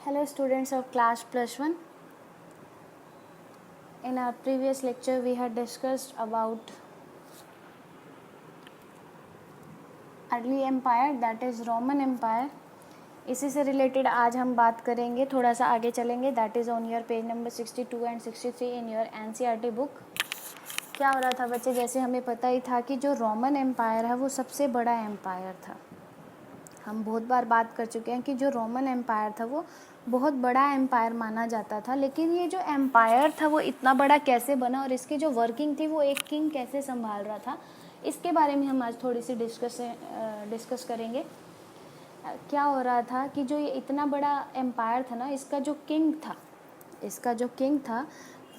Hello students of class +1. In our previous lecture we had discussed about early empire, that is Roman Empire. इसी से related आज हम बात करेंगे, थोड़ा सा आगे चलेंगे. That is on your page number 62 and 63 in your NCERT book. क्या हो रहा था बच्चे, जैसे हमें पता ही था कि जो रोमन एम्पायर है वो सबसे बड़ा एम्पायर था. हम बहुत बार बात कर चुके हैं कि जो रोमन एम्पायर था वो बहुत बड़ा एम्पायर माना जाता था. लेकिन ये जो एम्पायर था वो इतना बड़ा कैसे बना और इसकी जो वर्किंग थी वो एक किंग कैसे संभाल रहा था, इसके बारे में हम आज थोड़ी सी डिस्कस करेंगे. क्या हो रहा था कि जो ये इतना बड़ा एम्पायर था ना, इसका जो किंग था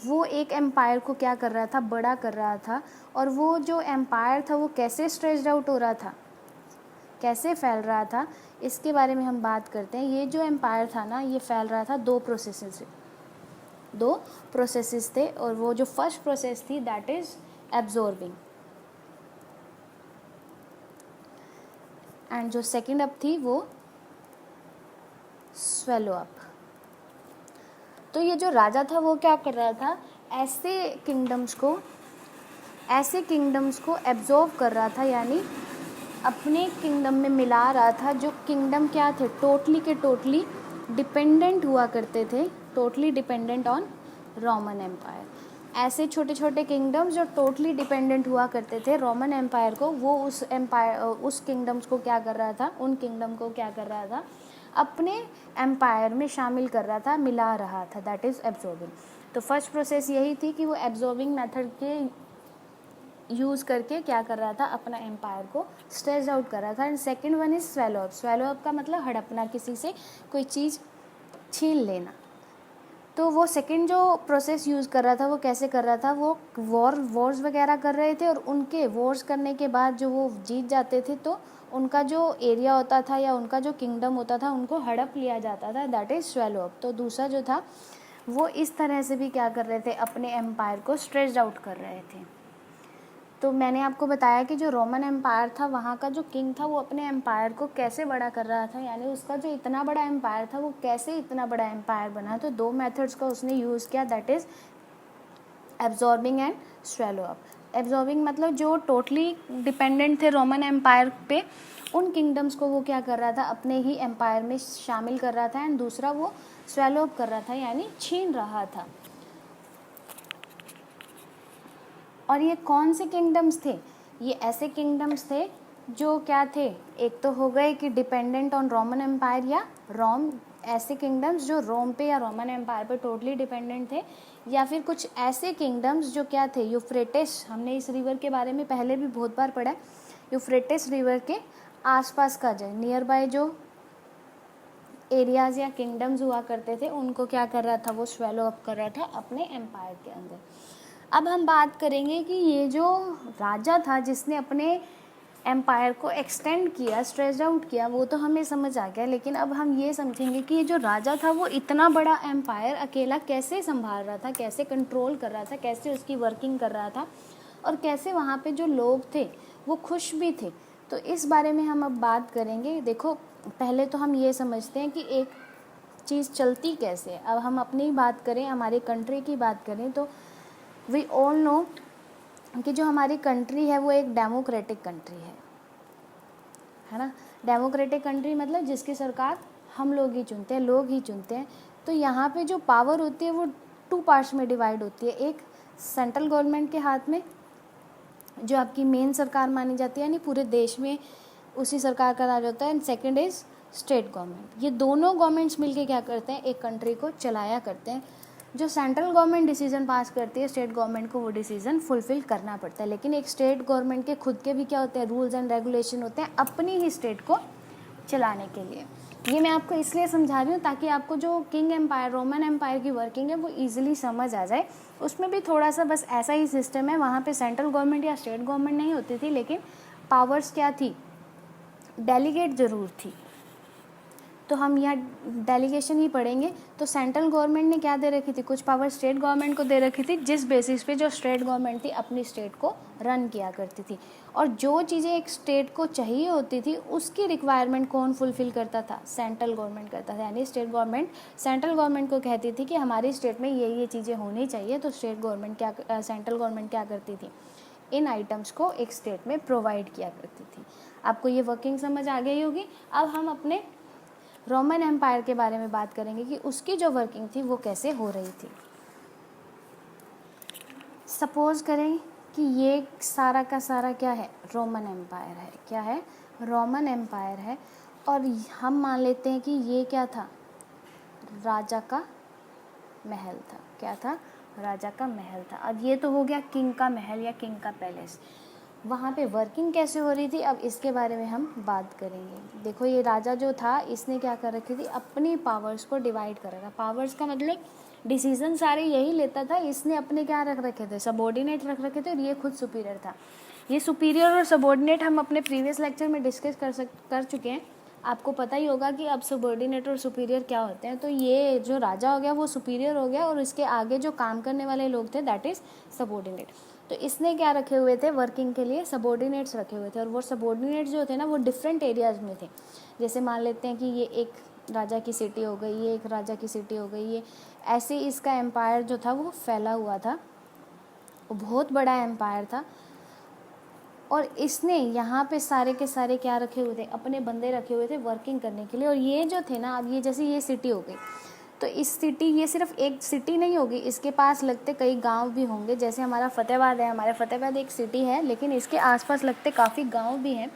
वो एक एम्पायर को क्या कर रहा था, बड़ा कर रहा था. और वो जो एम्पायर था वो कैसे स्ट्रेच्ड आउट हो रहा था, कैसे फैल रहा था, इसके बारे में हम बात करते हैं. ये जो एम्पायर था ना, ये फैल रहा था दो प्रोसेसेस थे. और वो जो फर्स्ट प्रोसेस थी दैट इज़ एब्जॉर्बिंग, एंड जो सेकंड अप थी वो स्वेलो अप. तो ये जो राजा था वो क्या कर रहा था, ऐसे किंगडम्स को एब्जॉर्ब कर रहा था, यानी अपने किंगडम में मिला रहा था. जो किंगडम क्या थे, टोटली डिपेंडेंट हुआ करते थे, totally dependent on Roman empire. ऐसे छोटे छोटे किंगडम्स जो टोटली डिपेंडेंट हुआ करते थे रोमन एम्पायर को, वो उस किंगडम्स को क्या कर रहा था, उन किंगडम को क्या कर रहा था, अपने एम्पायर में शामिल कर रहा था, मिला रहा था. That is absorbing. तो फर्स्ट प्रोसेस यही थी कि वो एब्जॉर्बिंग मेथड के यूज़ करके क्या कर रहा था, अपना एम्पायर को स्ट्रेच आउट कर रहा था. And second one is swallow up. Swallow up का मतलब हड़पना, किसी से कोई चीज़ छीन लेना. तो वो सेकंड जो प्रोसेस यूज़ कर रहा था वो कैसे कर रहा था, वो वॉर्स वगैरह कर रहे थे, और उनके वॉर्स करने के बाद जो वो जीत जाते थे तो उनका जो एरिया होता था या उनका जो किंगडम होता था उनको हड़प लिया जाता था. That is swallow up. तो दूसरा जो था वो इस तरह से भी क्या कर रहे थे, अपने एम्पायर को स्ट्रेच आउट कर रहे थे. तो मैंने आपको बताया कि जो रोमन एम्पायर था वहाँ का जो किंग था वो अपने एम्पायर को कैसे बड़ा कर रहा था, यानी उसका जो इतना बड़ा एम्पायर था वो कैसे इतना बड़ा एम्पायर बना. तो दो मेथड्स का उसने यूज़ किया, that is absorbing and swallow up. Absorbing मतलब जो टोटली डिपेंडेंट थे रोमन एम्पायर पे, उन किंगडम्स को वो क्या कर रहा था, अपने ही एम्पायर में शामिल कर रहा था. एंड दूसरा वो स्वेलो अप कर रहा था, यानी छीन रहा था. और ये कौन से किंगडम्स थे, ये ऐसे किंगडम्स थे जो क्या थे, एक तो हो गए कि डिपेंडेंट ऑन रोमन एम्पायर या रोम, ऐसे किंगडम्स जो रोम पे या रोमन एम्पायर पे टोटली डिपेंडेंट थे, या फिर कुछ ऐसे किंगडम्स जो क्या थे, यूफ्रेटिस, हमने इस रिवर के बारे में पहले भी बहुत बार पढ़ा है. यूफ्रेटिस रिवर के आसपास का जो नियर बाय जो एरियाज़ या किंगडम्स हुआ करते थे उनको क्या कर रहा था, वो स्वेलो अप कर रहा था अपने एम्पायर के अंदर. अब हम बात करेंगे कि ये जो राजा था जिसने अपने एम्पायर को एक्सटेंड किया, स्ट्रेच आउट किया, वो तो हमें समझ आ गया. लेकिन अब हम ये समझेंगे कि ये जो राजा था वो इतना बड़ा एम्पायर अकेला कैसे संभाल रहा था, कैसे कंट्रोल कर रहा था, कैसे उसकी वर्किंग कर रहा था, और कैसे वहाँ पे जो लोग थे वो खुश भी थे. तो इस बारे में हम अब बात करेंगे. देखो, पहले तो हम ये समझते हैं कि एक चीज़ चलती कैसे है. अब हम अपनी बात करें, हमारी कंट्री की बात करें, तो वी ऑल नो कि जो हमारी कंट्री है वो एक डेमोक्रेटिक कंट्री है ना. डेमोक्रेटिक कंट्री मतलब जिसकी सरकार हम लोग ही चुनते हैं, लोग ही चुनते हैं. तो यहाँ पे जो पावर होती है वो टू पार्ट्स में डिवाइड होती है. एक सेंट्रल गवर्नमेंट के हाथ में, जो आपकी मेन सरकार मानी जाती है, यानी पूरे देश में उसी सरकार का राज होता है. And second is state government. ये दोनों गवर्नमेंट्स मिलके क्या करते हैं, एक कंट्री को चलाया करते हैं. जो सेंट्रल गवर्नमेंट डिसीजन पास करती है, स्टेट गवर्नमेंट को वो डिसीजन फुलफिल करना पड़ता है. लेकिन एक स्टेट गवर्नमेंट के खुद के भी क्या होते हैं, रूल्स एंड रेगुलेशन होते हैं अपनी ही स्टेट को चलाने के लिए. ये मैं आपको इसलिए समझा रही हूँ ताकि आपको जो किंग एम्पायर, रोमन एम्पायर की वर्किंग है वो ईजिली समझ आ जाए. उसमें भी थोड़ा सा बस ऐसा ही सिस्टम है, वहाँ पे सेंट्रल गवर्नमेंट या स्टेट गवर्नमेंट नहीं होती थी, लेकिन पावर्स क्या थी, डेलीगेट ज़रूर थी. तो हम यहाँ डेलीगेशन ही पढ़ेंगे। तो सेंट्रल गवर्नमेंट ने क्या दे रखी थी, कुछ पावर स्टेट गवर्नमेंट को दे रखी थी, जिस बेसिस पे जो स्टेट गवर्नमेंट थी अपनी स्टेट को रन किया करती थी। और जो चीज़ें एक स्टेट को चाहिए होती थी उसकी रिक्वायरमेंट कौन फुलफ़िल करता था, सेंट्रल गवर्नमेंट करता था। यानी स्टेट गवर्नमेंट सेंट्रल गवर्नमेंट को कहती थी कि हमारी स्टेट में ये चीज़ें होनी चाहिए, तो सेंट्रल गवर्नमेंट क्या करती थी, इन आइटम्स को एक स्टेट में प्रोवाइड किया करती थी। आपको ये वर्किंग समझ आ गई होगी। अब हम अपने रोमन एम्पायर के बारे में बात करेंगे कि उसकी जो वर्किंग थी वो कैसे हो रही थी। सपोज करें कि ये सारा का सारा क्या है, रोमन एम्पायर है। क्या है, रोमन एम्पायर है। और हम मान लेते हैं कि ये क्या था, राजा का महल था। क्या था, राजा का महल था। अब ये तो हो गया किंग का महल या किंग का पैलेस। वहाँ पे वर्किंग कैसे हो रही थी, अब इसके बारे में हम बात करेंगे। देखो ये राजा जो था इसने क्या कर रखी थी, अपनी पावर्स को डिवाइड कर रखा। पावर्स का मतलब डिसीजन सारे यही लेता था। इसने अपने क्या रख रखे थे, सबॉर्डिनेट रख रखे थे, और ये खुद सुपीरियर था। ये सुपीरियर और सबॉर्डिनेट हम अपने प्रीवियस लेक्चर में डिस्कस कर चुके हैं। आपको पता ही होगा कि अब सबॉर्डिनेट और सुपीरियर क्या होते हैं। तो ये जो राजा हो गया वो सुपीरियर हो गया, और इसके आगे जो काम करने वाले लोग थे दैट इज़ सबॉर्डिनेट। तो इसने क्या रखे हुए थे, वर्किंग के लिए सबॉर्डिनेट्स रखे हुए थे। और वो सबॉर्डिनेट्स जो थे ना वो डिफरेंट एरियाज़ में थे। जैसे मान लेते हैं कि ये एक राजा की सिटी हो गई, ये एक राजा की सिटी हो गई, ये ऐसे इसका एम्पायर जो था वो फैला हुआ था, वो बहुत बड़ा एम्पायर था। और इसने यहाँ पे सारे के सारे क्या रखे हुए थे, अपने बंदे रखे हुए थे वर्किंग करने के लिए। और ये जो थे ना, अब ये जैसे ये सिटी हो गई, तो इस सिटी, ये सिर्फ एक सिटी नहीं होगी, इसके पास लगते कई गांव भी होंगे। जैसे हमारा फतेहाबाद है, हमारा फतेहाबाद एक सिटी है, लेकिन इसके आसपास लगते काफ़ी गांव भी हैं।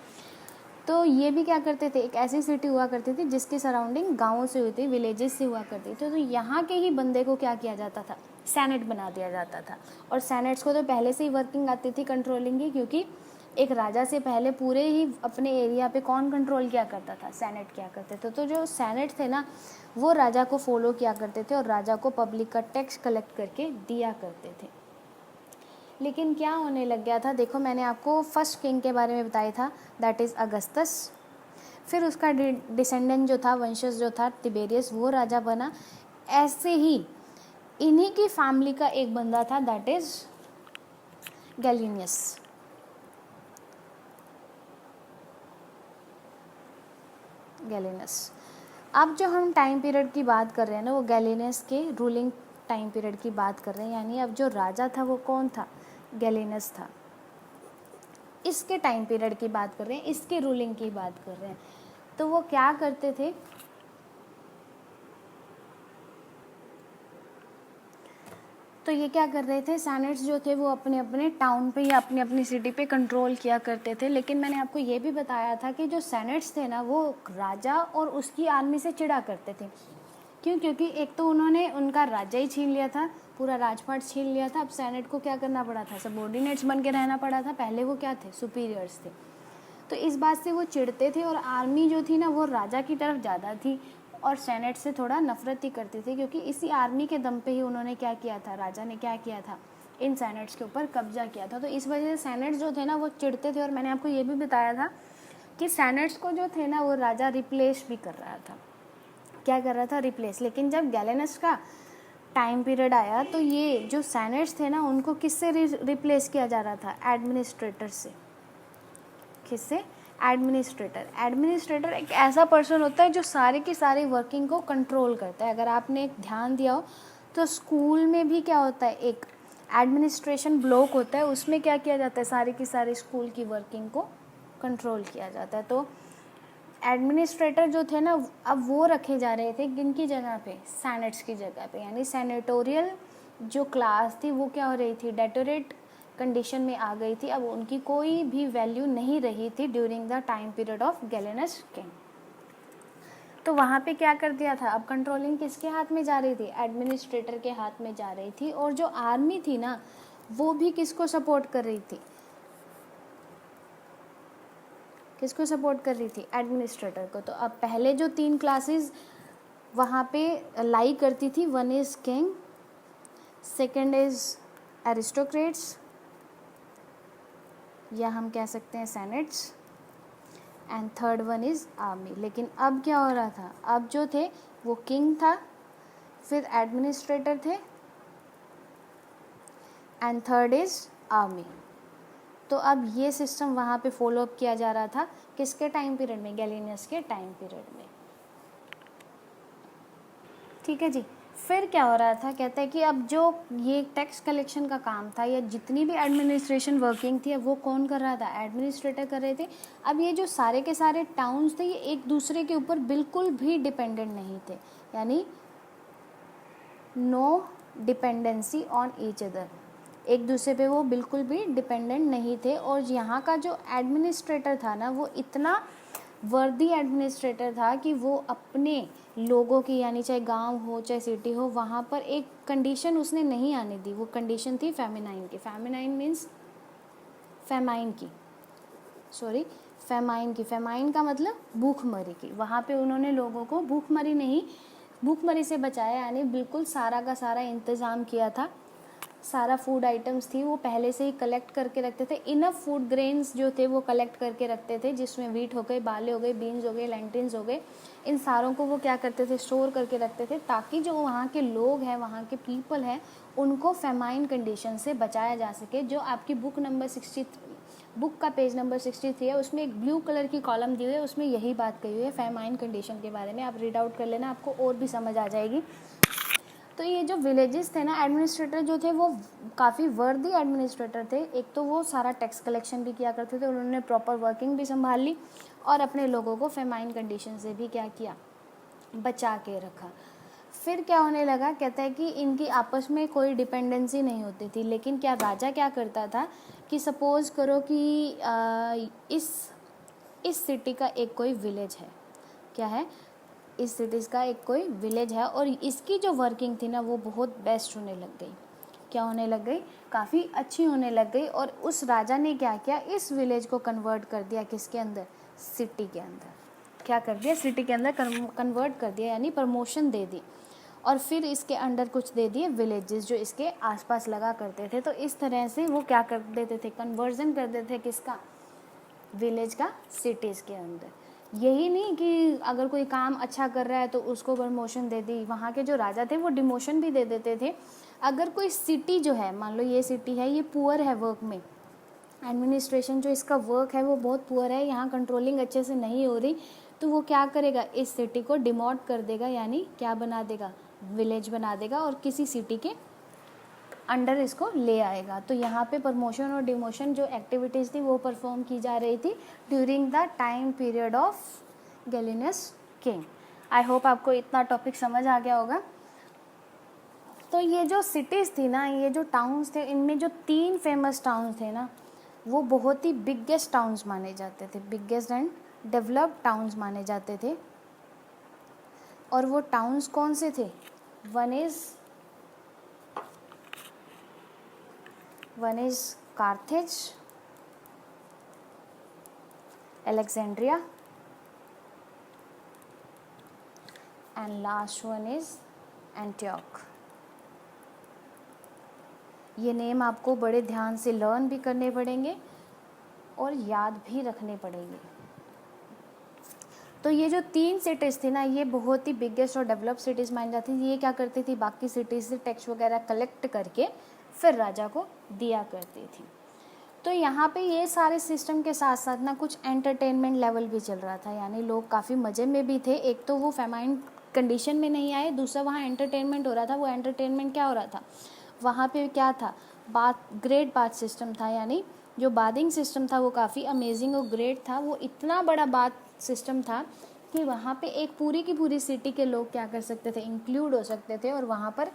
तो ये भी क्या करते थे, एक ऐसी सिटी हुआ करती थी जिसकी सराउंडिंग गाँवों से हुई थी, विलेजेस से हुआ करती थी। तो यहाँ के ही बंदे को क्या किया जाता था, सेनेट बना दिया जाता था। और सेनेट्स को तो पहले से ही वर्किंग आती थी कंट्रोलिंग की, क्योंकि एक राजा से पहले पूरे ही अपने एरिया पे कौन कंट्रोल किया करता था, सेनेट किया करते थे। तो जो सेनेट थे ना वो राजा को फॉलो किया करते थे और राजा को पब्लिक का टैक्स कलेक्ट करके दिया करते थे। लेकिन क्या होने लग गया था, देखो मैंने आपको फर्स्ट किंग के बारे में बताया था, दैट इज़ अगस्टस। फिर उसका डिसेंडेंट जो था, वंशज जो था तिबेरियस, वो राजा बना। ऐसे ही इन्हीं की फैमिली का एक बंदा था, दैट इज़ गैलिनियस। अब जो हम टाइम पीरियड की बात कर रहे हैं ना, वो गैलिनियस के रूलिंग टाइम पीरियड की बात कर रहे हैं। यानी अब जो राजा था वो कौन था, गैलिनियस था। इसके टाइम पीरियड की बात कर रहे हैं, इसके रूलिंग की बात कर रहे हैं। तो वो क्या करते थे, तो ये क्या कर रहे थे, सेनेट्स जो थे वो अपने अपने टाउन पे या अपनी अपनी सिटी पे कंट्रोल किया करते थे। लेकिन मैंने आपको ये भी बताया था कि जो सेनेट्स थे ना वो राजा और उसकी आर्मी से चिढ़ा करते थे। क्यों, क्योंकि एक तो उन्होंने उनका राज्य ही छीन लिया था, पूरा राजपाट छीन लिया था। अब सेनेट को क्या करना पड़ा था, सबॉर्डिनेट्स बन के रहना पड़ा था। पहले वो क्या थे, सुपीरियर्स थे। तो इस बात से वो चिढ़ते थे। और आर्मी जो थी ना वो राजा की तरफ ज़्यादा थी और सेनेट से थोड़ा नफरत ही करती थी, क्योंकि इसी आर्मी के दम पे ही उन्होंने क्या किया था, राजा ने क्या किया था, इन सेनेट्स के ऊपर कब्जा किया था। तो इस वजह से सेनेट्स जो थे ना वो चिढ़ते थे। और मैंने आपको ये भी बताया था कि सेनेट्स को जो थे ना वो राजा रिप्लेस भी कर रहा था। क्या कर रहा था, रिप्लेस। लेकिन जब गैलेनस का टाइम पीरियड आया तो ये जो सेनेट्स थे ना उनको किससे रिप्लेस किया जा रहा था, एडमिनिस्ट्रेटर से। किससे, एडमिनिस्ट्रेटर। एडमिनिस्ट्रेटर एक ऐसा पर्सन होता है जो सारी की सारी वर्किंग को कंट्रोल करता है। अगर आपने ध्यान दिया हो तो स्कूल में भी क्या होता है, एक एडमिनिस्ट्रेशन ब्लॉक होता है, उसमें क्या किया जाता है, सारी की सारी स्कूल की वर्किंग को कंट्रोल किया जाता है। तो एडमिनिस्ट्रेटर जो थे ना अब वो रखे जा रहे थे किनकी जगह पे, सेनेट्स की जगह पे। यानी सेनेटोरियल जो क्लास थी वो क्या हो रही थी, डेटोरेट कंडीशन में आ गई थी। अब उनकी कोई भी वैल्यू नहीं रही थी during the time period of Gallienus king. तो वहाँ पे क्या कर दिया था, अब कंट्रोलिंग किसके हाथ में जा रही थी, एडमिनिस्ट्रेटर के हाथ में जा रही थी। और जो आर्मी थी ना वो भी किसको सपोर्ट कर रही थी, किसको सपोर्ट कर रही थी, एडमिनिस्ट्रेटर को। तो अब पहले जो 3 क्लासेस वहाँ पे लाई करती थी, one is king, second is aristocrats या हम कह सकते हैं senates, and third one is army. लेकिन अब क्या हो रहा था, अब जो थे वो किंग था, फिर एडमिनिस्ट्रेटर थे, एंड थर्ड इज़ आर्मी। तो अब ये सिस्टम वहाँ पे फॉलो अप किया जा रहा था, किसके टाइम पीरियड में, गैलिनियस के टाइम पीरियड में। ठीक है जी। फिर क्या हो रहा था, कहता है कि अब जो ये टैक्स कलेक्शन का काम था या जितनी भी एडमिनिस्ट्रेशन वर्किंग थी, अब वो कौन कर रहा था, एडमिनिस्ट्रेटर कर रहे थे। अब ये जो सारे के सारे टाउन्स थे ये एक दूसरे के ऊपर बिल्कुल भी डिपेंडेंट नहीं थे, यानी no dependency on each other, एक दूसरे पे वो बिल्कुल भी डिपेंडेंट नहीं थे। और यहाँ का जो एडमिनिस्ट्रेटर था ना, वो इतना वर्दी एडमिनिस्ट्रेटर था कि वो अपने लोगों की, यानी चाहे गांव हो चाहे सिटी हो, वहाँ पर एक कंडीशन उसने नहीं आने दी। वो कंडीशन थी फेमिनाइन की। फेमिनाइन मीन्स फेमाइन की, सॉरी फेमाइन की। फेमाइन का मतलब भूखमरी की। वहाँ पे उन्होंने लोगों को भूखमरी से बचाया, यानी बिल्कुल सारा का सारा इंतज़ाम किया था। सारा फूड आइटम्स थी वो पहले से ही कलेक्ट करके रखते थे। इनफ फूड ग्रेन्स जो थे वो कलेक्ट करके रखते थे, जिसमें वीट हो गए, बाले हो गए, बीन्स हो गए, लेंटिल्स हो गए, इन सारों को वो क्या करते थे, स्टोर करके रखते थे, ताकि जो वहाँ के लोग हैं, वहाँ के पीपल हैं, उनको फेमाइन कंडीशन से बचाया जा सके। जो आपकी बुक का पेज नंबर 63 है, उसमें एक ब्लू कलर की कॉलम दी हुई है, उसमें यही बात कही हुई है फेमाइन कंडीशन के बारे में। आप रीड आउट कर लेना, आपको और भी समझ आ जाएगी। तो ये जो विलेजेस थे ना, एडमिनिस्ट्रेटर जो थे वो काफ़ी वर्दी एडमिनिस्ट्रेटर थे। एक तो वो सारा टैक्स कलेक्शन भी किया करते थे, उन्होंने प्रॉपर वर्किंग भी संभाल ली और अपने लोगों को फेमाइन कंडीशन से भी क्या किया, बचा के रखा। फिर क्या होने लगा, कहता है कि इनकी आपस में कोई डिपेंडेंसी नहीं होती थी। लेकिन क्या राजा क्या करता था कि सपोज़ करो कि इस सिटी का एक कोई विलेज है, क्या है, इस सिटीज़ का एक कोई विलेज है, और इसकी जो वर्किंग थी ना वो बहुत बेस्ट होने लग गई। क्या होने लग गई, काफ़ी अच्छी होने लग गई। और उस राजा ने क्या किया, इस विलेज को कन्वर्ट कर दिया किसके अंदर, सिटी के अंदर। क्या कर दिया, सिटी के अंदर कन्वर्ट कर दिया, यानी प्रमोशन दे दी। और फिर इसके अंडर कुछ दे दिए विलेजेस जो इसके आसपास लगा करते थे। तो इस तरह से वो क्या कर देते थे, कन्वर्जन कर देते थे किसका, विलेज का सिटीज़ के अंदर। यही नहीं कि अगर कोई काम अच्छा कर रहा है तो उसको प्रमोशन दे दी, वहाँ के जो राजा थे वो डिमोशन भी दे देते थे। अगर कोई सिटी जो है, मान लो ये सिटी है, ये पुअर है वर्क में, एडमिनिस्ट्रेशन जो इसका वर्क है वो बहुत पुअर है, यहाँ कंट्रोलिंग अच्छे से नहीं हो रही, तो वो क्या करेगा, इस सिटी को डिमोट कर देगा, यानी क्या बना देगा, विलेज बना देगा, और किसी सिटी के अंडर इसको ले आएगा। तो यहाँ पे प्रमोशन और डिमोशन जो एक्टिविटीज़ थी वो परफॉर्म की जा रही थी during the time period of Gallienus king. I hope आपको इतना टॉपिक समझ आ गया होगा। तो ये जो सिटीज़ थी ना, ये जो टाउन्स थे, इनमें जो 3 फेमस टाउन्स थे ना, वो बहुत ही बिगेस्ट टाउन्स माने जाते थे, बिगेस्ट एंड डेवलप्ड टाउन्स माने जाते थे। और वो टाउन्स कौन से थे, one is Carthage, Alexandria, and last one is Antioch। ये नेम आपको बड़े ध्यान से लर्न भी करने पड़ेंगे और याद भी रखने पड़ेंगे। तो ये जो 3 सिटीज़ थी ना, ये बहुत ही बिगेस्ट और डेवलप सिटीज़ मानी जाती थी। ये क्या करती थी, बाकी सिटीज़ से टैक्स वगैरह कलेक्ट करके फिर राजा को दिया करती थी। तो यहाँ पे ये सारे सिस्टम के साथ साथ ना कुछ एंटरटेनमेंट लेवल भी चल रहा था, यानी लोग काफ़ी मज़े में भी थे। एक तो वो फेमाइन कंडीशन में नहीं आए, दूसरा वहाँ एंटरटेनमेंट हो रहा था। वो एंटरटेनमेंट क्या हो रहा था, वहाँ पे क्या था, ग्रेट बाथ सिस्टम था, यानी जो बाथिंग सिस्टम था वो काफ़ी अमेजिंग और ग्रेट था। वो इतना बड़ा बाथ सिस्टम था कि वहाँ पे एक पूरी की पूरी सिटी के लोग क्या कर सकते थे, इंक्लूड हो सकते थे और वहाँ पर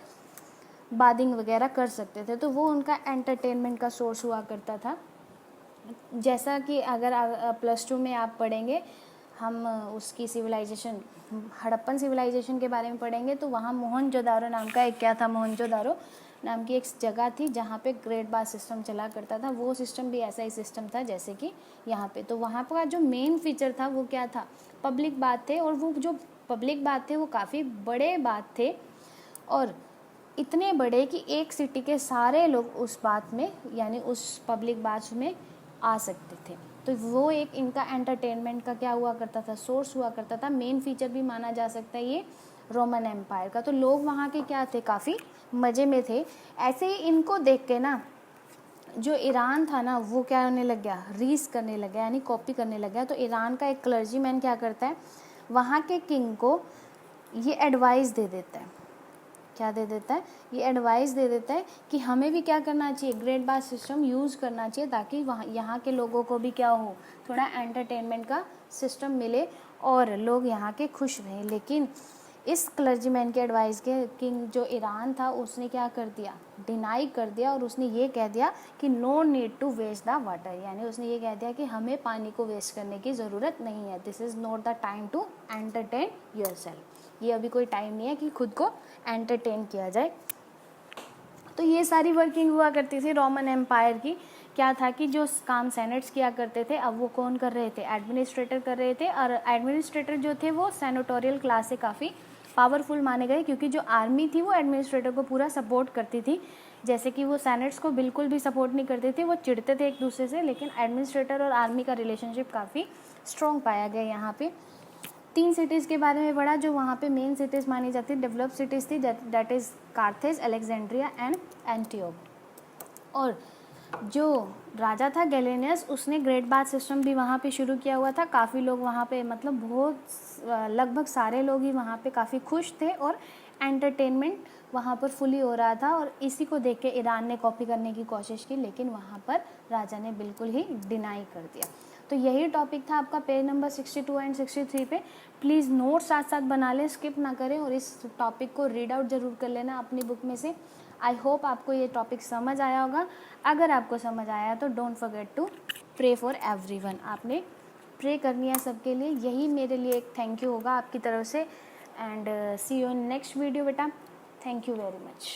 बाथिंग वगैरह कर सकते थे। तो वो उनका एंटरटेनमेंट का सोर्स हुआ करता था। जैसा कि अगर +2 में आप पढ़ेंगे, हम उसकी सिविलाइजेशन, हड़प्पन सिविलाइजेशन के बारे में पढ़ेंगे, तो वहाँ मोहनजोदारो नाम का एक क्या था, मोहनजोदारो नाम की एक जगह थी जहाँ पे ग्रेट बाथ सिस्टम चला करता था। वो सिस्टम भी ऐसा ही सिस्टम था जैसे कि यहाँ पे। तो वहाँ का जो मेन फीचर था वो क्या था, पब्लिक बाथ थे। और वो जो पब्लिक बाथ थे वो काफ़ी बड़े बाथ थे, और इतने बड़े कि एक सिटी के सारे लोग उस बाथ में, यानी उस पब्लिक बाथ में आ सकते थे। तो वो एक इनका एंटरटेनमेंट का क्या हुआ करता था, सोर्स हुआ करता था, मेन फीचर भी माना जा सकता है ये रोमन एम्पायर का। तो लोग वहाँ के क्या थे, काफ़ी मज़े में थे। ऐसे ही इनको देख के ना जो ईरान था ना वो क्या होने लग गया, रीस करने लग गया, यानी कॉपी करने लग गया। तो ईरान का एक क्लर्जी मैन क्या करता है, वहाँ के किंग को ये एडवाइस दे देता है, क्या दे देता है, ये एडवाइस दे देता है कि हमें भी क्या करना चाहिए, ग्रेट बाथ सिस्टम यूज़ करना चाहिए, ताकि वहाँ यहाँ के लोगों को भी क्या हो, थोड़ा एंटरटेनमेंट का सिस्टम मिले और लोग यहाँ के खुश रहें। लेकिन इस क्लर्जीमैन के एडवाइस के किंग जो ईरान था उसने क्या कर दिया, डिनाई कर दिया, और उसने ये कह दिया कि no need to waste the water, यानी उसने ये कह दिया कि हमें पानी को वेस्ट करने की ज़रूरत नहीं है, this is not the time to entertain yourself, ये अभी कोई टाइम नहीं है कि खुद को एंटरटेन किया जाए। तो ये सारी वर्किंग हुआ करती थी रोमन एम्पायर की। क्या था कि जो काम सेनेट्स किया करते थे, अब वो कौन कर रहे थे, एडमिनिस्ट्रेटर कर रहे थे। और एडमिनिस्ट्रेटर जो थे वो सेनेटोरियल क्लास से काफ़ी पावरफुल माने गए, क्योंकि जो आर्मी थी वो एडमिनिस्ट्रेटर को पूरा सपोर्ट करती थी, जैसे कि वो सेनेट्स को बिल्कुल भी सपोर्ट नहीं करते थे, वो चिढ़ते थे एक दूसरे से। लेकिन एडमिनिस्ट्रेटर और आर्मी का रिलेशनशिप काफ़ी स्ट्रॉन्ग पाया गया यहाँ पे। 3 सिटीज़ के बारे में पढ़ा जो वहाँ पे मेन सिटीज़ मानी जाती, डेवलप सिटीज़ थी, that is Carthage, Alexandria and Antioch. और जो राजा था गैलेनियस, उसने ग्रेट बाथ सिस्टम भी वहाँ पे शुरू किया हुआ था। काफ़ी लोग वहाँ पे, मतलब बहुत लगभग सारे लोग ही वहाँ पे काफ़ी खुश थे, और एंटरटेनमेंट वहाँ पर फुली हो रहा था। और इसी को देख के ईरान ने कॉपी करने की कोशिश की, लेकिन वहाँ पर राजा ने बिल्कुल ही डिनाई कर दिया। तो यही टॉपिक था आपका पेज नंबर 62 एंड 63 पे। प्लीज़ नोट साथ साथ बना लें, स्किप ना करें, और इस टॉपिक को रीड आउट ज़रूर कर लेना अपनी बुक में से। आई होप आपको ये टॉपिक समझ आया होगा। अगर आपको समझ आया तो don't forget to pray for everyone, आपने प्रे करनी है सबके लिए, यही मेरे लिए एक थैंक यू होगा आपकी तरफ से। And see you in next video बेटा, थैंक यू वेरी मच।